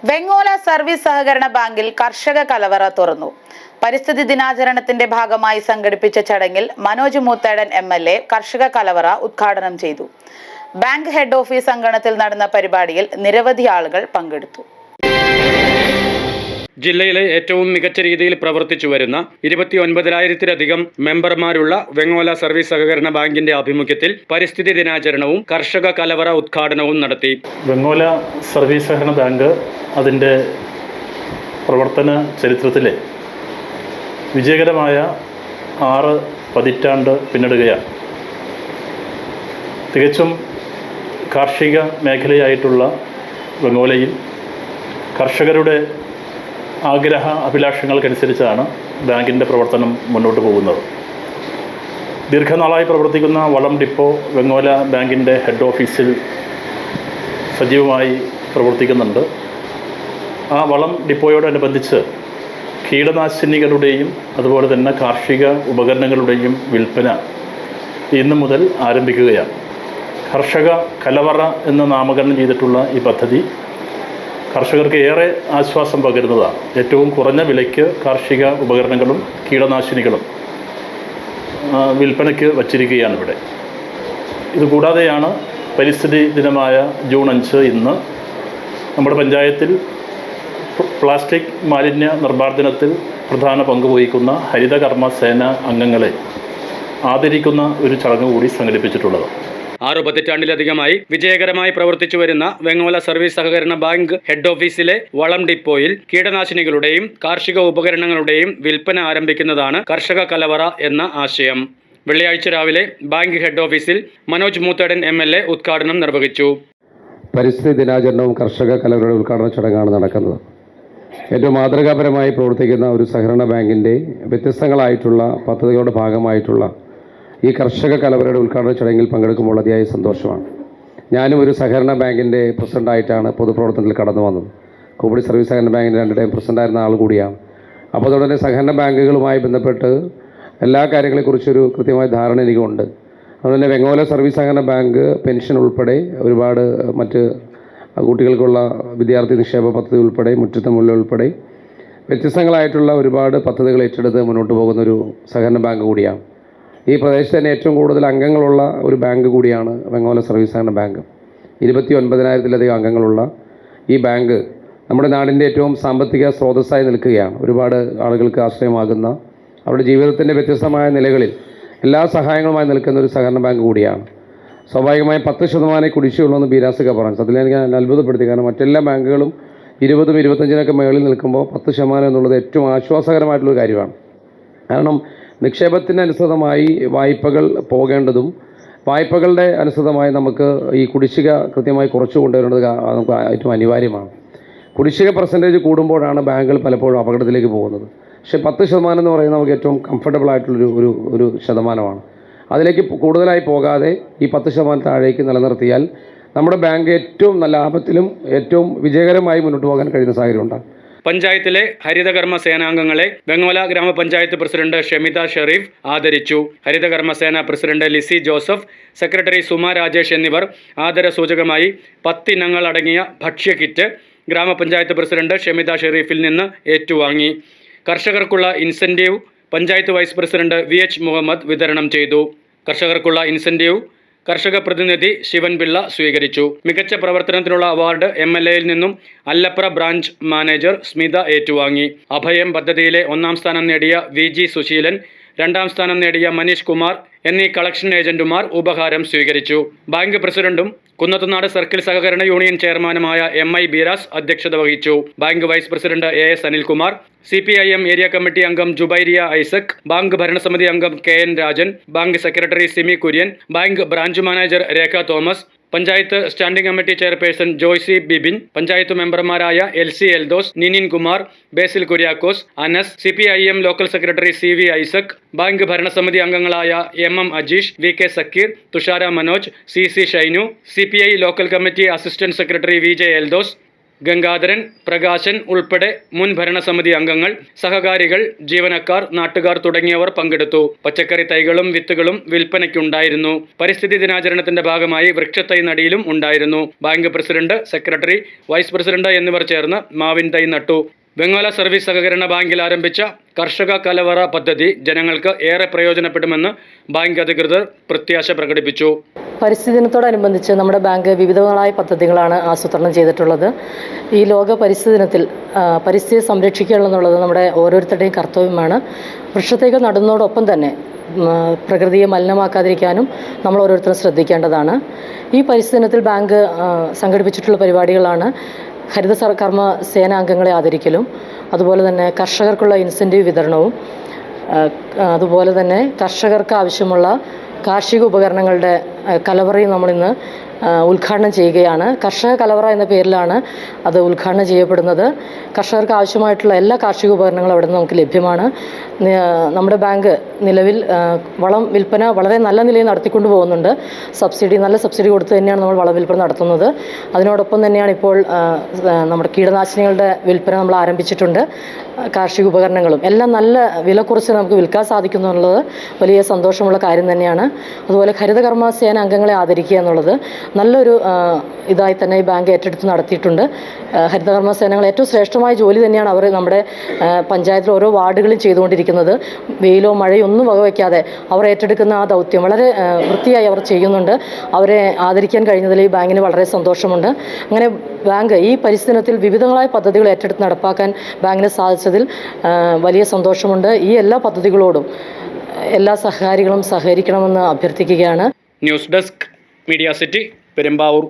Vengola service സഹകരണ ബാങ്കിൽ കർഷക കലവറ തുറന്നു. പരിസ്ഥിതി ദിനാചരണത്തിന്റെ ഭാഗമായി സംഘടിപ്പിച്ച ചടങ്ങിൽ മനോജ് മൂത്തേടൻ MLA കർഷക കലവറ ഉദ്ഘാടനം ചെയ്തു. ബാങ്ക് ഹെഡ് ഓഫീസ് അങ്കണത്തിൽ നടന്ന പരിപാടിയിൽ നിരവധി ആളുകൾ പങ്കെടുത്തു. ജില്ലയിലെ ഏറ്റവും മികച്ച രീതിയിൽ പ്രവർത്തിച്ചു വരുന്ന 29,000-ലധികം മെമ്പർമാരുള്ള വെങ്ങോല സർവീസ് സഹകരണ ബാങ്കിന്റെ ആഭിമുഖ്യത്തിൽ പരിസ്ഥിതി ദിനാചരണവും കർഷക കലവറ ഉദ്ഘാടനവും നടത്തി. വെങ്ങോല സർവീസ് സഹകരണ ബാങ്ക് അതിൻ്റെ പ്രവർത്തന ചരിത്രത്തിലെ വിജയകരമായ 6 പതിറ്റാണ്ട് പിന്നിടുകയാണ്. തികച്ചും കാർഷിക മേഖലയായിട്ടുള്ള വെങ്ങോലയിൽ കർഷകരുടെ അഭിലാഷങ്ങൾക്കനുസരിച്ചാണ് ബാങ്കിൻ്റെ പ്രവർത്തനം മുന്നോട്ട് പോകുന്നത്. ദീർഘനാളായി പ്രവർത്തിക്കുന്ന വളം ഡിപ്പോ വെങ്ങോല ബാങ്കിൻ്റെ ഹെഡ് ഓഫീസിൽ സജീവമായി പ്രവർത്തിക്കുന്നുണ്ട്. ആ വളം ഡിപ്പോയോടനുബന്ധിച്ച് കീടനാശിനികളുടെയും അതുപോലെ തന്നെ കാർഷിക ഉപകരണങ്ങളുടെയും വിൽപ്പന ഇന്നു മുതൽ ആരംഭിക്കുകയാണ്. കർഷക കലവറ എന്ന് നാമകരണം ചെയ്തിട്ടുള്ള ഈ പദ്ധതി കർഷകർക്ക് ഏറെ ആശ്വാസം പകരുന്നതാണ്. ഏറ്റവും കുറഞ്ഞ വിലയ്ക്ക് കാർഷിക ഉപകരണങ്ങളും കീടനാശിനികളും വിൽപ്പനയ്ക്ക് വച്ചിരിക്കുകയാണ് ഇവിടെ. ഇതുകൂടാതെയാണ് പരിസ്ഥിതി ദിനമായ ജൂൺ 5 ഇന്ന് നമ്മുടെ പഞ്ചായത്തിൽ പ്ലാസ്റ്റിക് മാലിന്യ നിർമ്മാർജ്ജനത്തിൽ പ്രധാന പങ്ക് വഹിക്കുന്ന ഹരിതകർമ്മ സേന അംഗങ്ങളെ ആദരിക്കുന്ന ഒരു ചടങ്ങ് കൂടി സംഘടിപ്പിച്ചിട്ടുള്ളത്. 6 പതിറ്റാണ്ടിലധികമായി വിജയകരമായി പ്രവർത്തിച്ചു വരുന്ന വെങ്ങോല സർവീസ് സഹകരണ ബാങ്ക് ഹെഡ് ഓഫീസിലെ വളം ഡിപ്പോയിൽ കീടനാശിനികളുടെയും കാർഷിക ഉപകരണങ്ങളുടെയും വിൽപ്പന ആരംഭിക്കുന്നതാണ് കർഷക കലവറ എന്ന ആശയം. വെള്ളിയാഴ്ച രാവിലെ ബാങ്ക് ഹെഡ് ഓഫീസിൽ മനോജ് മൂത്തേടൻ MLA ഉദ്ഘാടനം നിർവഹിച്ചു. പരിസ്ഥിതി ദിനാചരണവും കർഷക കലവറയുടെ ഉദ്ഘാടന ചടങ്ങാണ് നടക്കുന്നത്. ഏറ്റവും മാതൃകാപരമായി പ്രവർത്തിക്കുന്ന ഒരു സഹകരണ ബാങ്കിൻ്റെ വ്യത്യസ്തങ്ങളായിട്ടുള്ള പദ്ധതികളുടെ ഭാഗമായിട്ടുള്ള ഈ കർഷക കലവറയുടെ ഉദ്ഘാടന ചടങ്ങിൽ പങ്കെടുക്കുമ്പോൾ അതിയായ സന്തോഷമാണ്. ഞാനും ഒരു സഹകരണ ബാങ്കിൻ്റെ പ്രസിഡൻ്റായിട്ടാണ് പൊതുപ്രവർത്തനത്തിൽ കടന്നു വന്നത്. കോമഡി സർവീസ് സഹകരണ ബാങ്കിൻ്റെ 2 ടൈം പ്രസിഡൻ്റായിരുന്ന ആൾ കൂടിയാണ്. അപ്പോൾ അതുകൊണ്ട് തന്നെ സഹകരണ ബാങ്കുകളുമായി ബന്ധപ്പെട്ട് എല്ലാ കാര്യങ്ങളെക്കുറിച്ചൊരു കൃത്യമായ ധാരണ എനിക്കുണ്ട്. അതുകൊണ്ട് തന്നെ വെങ്ങോല സർവീസ് സഹകരണ ബാങ്ക് പെൻഷൻ ഉൾപ്പെടെ ഒരുപാട് മറ്റ് കുട്ടികൾക്കുള്ള വിദ്യാർത്ഥി നിക്ഷേപ പദ്ധതി ഉൾപ്പെടെ മുറ്റത്തെ മുല്ല ഉൾപ്പെടെ വ്യത്യസ്തങ്ങളായിട്ടുള്ള ഒരുപാട് പദ്ധതികൾ ഏറ്റെടുത്ത് മുന്നോട്ട് പോകുന്നൊരു സഹകരണ ബാങ്ക് കൂടിയാണ്. ഈ പ്രദേശത്ത് തന്നെ ഏറ്റവും കൂടുതൽ അംഗങ്ങളുള്ള ഒരു ബാങ്ക് കൂടിയാണ് വെങ്ങോല സർവീസ് സഹകരണ ബാങ്ക്. 29,000-ലധികം അംഗങ്ങളുള്ള ഈ ബാങ്ക് നമ്മുടെ നാടിൻ്റെ ഏറ്റവും സാമ്പത്തിക സ്രോതസ്സായി നിൽക്കുകയാണ്. ഒരുപാട് ആളുകൾക്ക് ആശ്രയമാകുന്ന അവരുടെ ജീവിതത്തിൻ്റെ വ്യത്യസ്തമായ നിലകളിൽ എല്ലാ സഹായങ്ങളുമായി നിൽക്കുന്ന ഒരു സഹകരണ ബാങ്ക് കൂടിയാണ്. സ്വാഭാവികമായും 10% കുടിശ്ശിയുള്ളൂ ബീരാസൊക്കെ പറഞ്ഞു. അതിൽ എനിക്ക് അത്ഭുതപ്പെടുത്തി. കാരണം മറ്റെല്ലാ ബാങ്കുകളും 20-ഉം 25-നൊക്കെ മേളിൽ നിൽക്കുമ്പോൾ 10% എന്നുള്ളത് ഏറ്റവും ആശ്വാസകരമായിട്ടുള്ളൊരു കാര്യമാണ്. കാരണം നിക്ഷേപത്തിന് അനുസൃതമായി വായ്പകൾ പോകേണ്ടതും വായ്പകളുടെ അനുസൃതമായി നമുക്ക് ഈ കുടിശ്ശിക കൃത്യമായി കുറച്ചു കൊണ്ടുവരേണ്ടത് നമുക്ക് ഏറ്റവും അനിവാര്യമാണ്. കുടിശ്ശിക പെർസെൻറ്റേജ് കൂടുമ്പോഴാണ് ബാങ്കുകൾ പലപ്പോഴും അപകടത്തിലേക്ക് പോകുന്നത്. പക്ഷേ 10% എന്ന് പറയുന്നത് നമുക്ക് ഏറ്റവും കംഫർട്ടബിൾ ആയിട്ടുള്ളൊരു ശതമാനമാണ്. അതിലേക്ക് കൂടുതലായി പോകാതെ ഈ 10% താഴേക്ക് നിലനിർത്തിയാൽ നമ്മുടെ ബാങ്ക് ഏറ്റവും നല്ല ലാഭത്തിലും ഏറ്റവും വിജയകരമായി മുന്നോട്ട് പോകാൻ കഴിയുന്ന സാഹചര്യം ഉണ്ടാകും. പഞ്ചായത്തിലെ ഹരിതകർമ്മ സേനാംഗങ്ങളെ വെങ്ങോല ഗ്രാമപഞ്ചായത്ത് പ്രസിഡന്റ് ഷമിത ഷെരീഫ് ആദരിച്ചു. ഹരിതകർമ്മ സേന പ്രസിഡന്റ് ലിസി ജോസഫ്, സെക്രട്ടറി സുമ രാജേഷ് എന്നിവർ ആദരസൂചകമായി 10 ഇനങ്ങൾ അടങ്ങിയ ഭക്ഷ്യ കിറ്റ് ഗ്രാമപഞ്ചായത്ത് പ്രസിഡന്റ് ഷമിത ഷെരീഫിൽ നിന്ന് ഏറ്റുവാങ്ങി. കർഷകർക്കുള്ള incentive panchayat vice president VH Muhammad വിതരണം ചെയ്തു. കർഷകർക്കുള്ള ഇൻസെന്റീവ് കർഷക പ്രതിനിധി ശിവൻ പിള്ള സ്വീകരിച്ചു. മികച്ച പ്രവർത്തനത്തിനുള്ള അവാർഡ് MLAയിൽ നിന്നും അല്ലപ്ര ബ്രാഞ്ച് മാനേജർ സ്മിത ഏറ്റുവാങ്ങി. അഭയം പദ്ധതിയിലെ 1ാം സ്ഥാനം നേടിയ VG സുശീലൻ, 2ാം സ്ഥാനം നേടിയ മനീഷ് കുമാർ എന്നീ കളക്ഷൻ ഏജന്റുമാർ ഉപഹാരം സ്വീകരിച്ചു. ബാങ്ക് പ്രസിഡന്റും കുന്നത്തുനാട് സർക്കിൾ സഹകരണ യൂണിയൻ ചെയർമാനുമായ MI ബീരാസ് അധ്യക്ഷത വഹിച്ചു. Bank vice president AS Anilkumar, CPIM area committee അംഗം ജുബൈരിയ ഐസക്, ബാങ്ക് ഭരണസമിതി അംഗം KN Rajan, bank secretary Simi Kurian, bank branch manager Rekha Thomas, panchayat standing committee chairperson Joicy Bibin, panchayat മെമ്പർമാരായ LC Eldhose, Ninin Kumar, Basil Kuriakose, Anas, CPIM local secretary CV Isaac, bank ഭരണസമിതി അംഗങ്ങളായ MM Ajeesh, VK Zakir, Thushara Manoj, CC Shainu, CPI local committee assistant secretary VJ Eldhose, Gangadharan, Prakashan ഉൾപ്പെടെ മുൻ ഭരണസമിതി അംഗങ്ങൾ, സഹകാരികൾ, ജീവനക്കാർ, നാട്ടുകാർ തുടങ്ങിയവർ പങ്കെടുത്തു. പച്ചക്കറി തൈകളും വിത്തുകളും വിൽപ്പനയ്ക്കുണ്ടായിരുന്നു. പരിസ്ഥിതി ദിനാചരണത്തിന്റെ ഭാഗമായി വൃക്ഷത്തൈ നടീലും ഉണ്ടായിരുന്നു. Bank president, secretary, vice president എന്നിവർ ചേർന്ന് മാവിൻ തൈ നട്ടു. ബംഗാല സർവീസ് സഹകരണ ബാങ്കിൽ ആരംഭിച്ച കർഷക കലവറ പദ്ധതി ജനങ്ങൾക്ക് ഏറെ പ്രയോജനപ്പെടുമെന്ന് ബാങ്ക് അധികൃതർ പ്രത്യാശ പ്രകടിപ്പിച്ചു. പരിസ്ഥിതി ദിനത്തോടനുബന്ധിച്ച് നമ്മുടെ ബാങ്ക് വിവിധങ്ങളായ പദ്ധതികളാണ് ആസൂത്രണം ചെയ്തിട്ടുള്ളത്. ഈ ലോക പരിസ്ഥിതി ദിനത്തിൽ പരിസ്ഥിതി സംരക്ഷിക്കുക എന്നുള്ളത് നമ്മുടെ ഓരോരുത്തരുടെയും കർത്തവ്യമാണ്. വൃക്ഷത്തൈകൾ നടുന്നതോടൊപ്പം തന്നെ പ്രകൃതിയെ മലിനമാക്കാതിരിക്കാനും നമ്മൾ ഓരോരുത്തരും ശ്രദ്ധിക്കേണ്ടതാണ്. ഈ പരിസ്ഥിതി ദിനത്തിൽ ബാങ്ക് സംഘടിപ്പിച്ചിട്ടുള്ള പരിപാടികളാണ് ഹരിത കർമ്മ സേനാംഗങ്ങളെ ആദരിക്കലും, അതുപോലെ തന്നെ കർഷകർക്കുള്ള ഇൻസെൻറ്റീവ് വിതരണവും, അതുപോലെ തന്നെ കർഷകർക്ക് ആവശ്യമുള്ള കാർഷിക ഉപകരണങ്ങളുടെ കലവറയും നമ്മളിന്ന് ഉദ്ഘാടനം ചെയ്യുകയാണ്. കർഷക കലവറ എന്ന പേരിലാണ് അത് ഉദ്ഘാടനം ചെയ്യപ്പെടുന്നത്. കർഷകർക്ക് ആവശ്യമായിട്ടുള്ള എല്ലാ കാർഷിക ഉപകരണങ്ങളും അവിടെ നിന്ന് നമുക്ക് ലഭ്യമാണ്. നമ്മുടെ ബാങ്ക് നിലവിൽ വളം വിൽപ്പന വളരെ നല്ല നിലയിൽ നടത്തിക്കൊണ്ട് പോകുന്നുണ്ട്. നല്ല സബ്സിഡി കൊടുത്ത് തന്നെയാണ് നമ്മൾ വളം വിൽപ്പന നടത്തുന്നത്. അതിനോടൊപ്പം തന്നെയാണ് ഇപ്പോൾ നമ്മുടെ കീടനാശിനികളുടെ വിൽപ്പന നമ്മൾ ആരംഭിച്ചിട്ടുണ്ട്. കാർഷിക ഉപകരണങ്ങളും എല്ലാം നല്ല വില കുറച്ച് നമുക്ക് വിൽക്കാൻ സാധിക്കുന്നു എന്നുള്ളത് വലിയ സന്തോഷമുള്ള കാര്യം തന്നെയാണ്. അതുപോലെ ഹരിതകർമ്മ സേന അംഗങ്ങളെ ആദരിക്കുക എന്നുള്ളത് നല്ലൊരു ഇതായി തന്നെ ഈ ബാങ്ക് ഏറ്റെടുത്ത് നടത്തിയിട്ടുണ്ട്. ഹരിതകർമ്മ സേനകൾ ഏറ്റവും ശ്രേഷ്ഠമായ ജോലി തന്നെയാണ് അവർ നമ്മുടെ പഞ്ചായത്തിൽ ഓരോ വാർഡുകളും ചെയ്തുകൊണ്ടിരിക്കുന്നത്. വെയിലോ മഴയോ ഒന്നും വകവയ്ക്കാതെ അവർ ഏറ്റെടുക്കുന്ന ആ ദൗത്യം വളരെ വൃത്തിയായി അവർ ചെയ്യുന്നുണ്ട്. അവരെ ആദരിക്കാൻ കഴിഞ്ഞതിൽ ഈ ബാങ്കിന് വളരെ സന്തോഷമുണ്ട്. അങ്ങനെ ബാങ്ക് ഈ പരിസ്ഥിതി ദിനത്തിൽ വിവിധങ്ങളായ പദ്ധതികൾ ഏറ്റെടുത്ത് നടപ്പാക്കാൻ ബാങ്കിന് സാധിച്ചതിൽ വലിയ സന്തോഷമുണ്ട്. ഈ എല്ലാ പദ്ധതികളോടും എല്ലാ സഹകാരികളും സഹകരിക്കണമെന്ന് അഭ്യർത്ഥിക്കുകയാണ്. News desk, media city, Perumbavoor.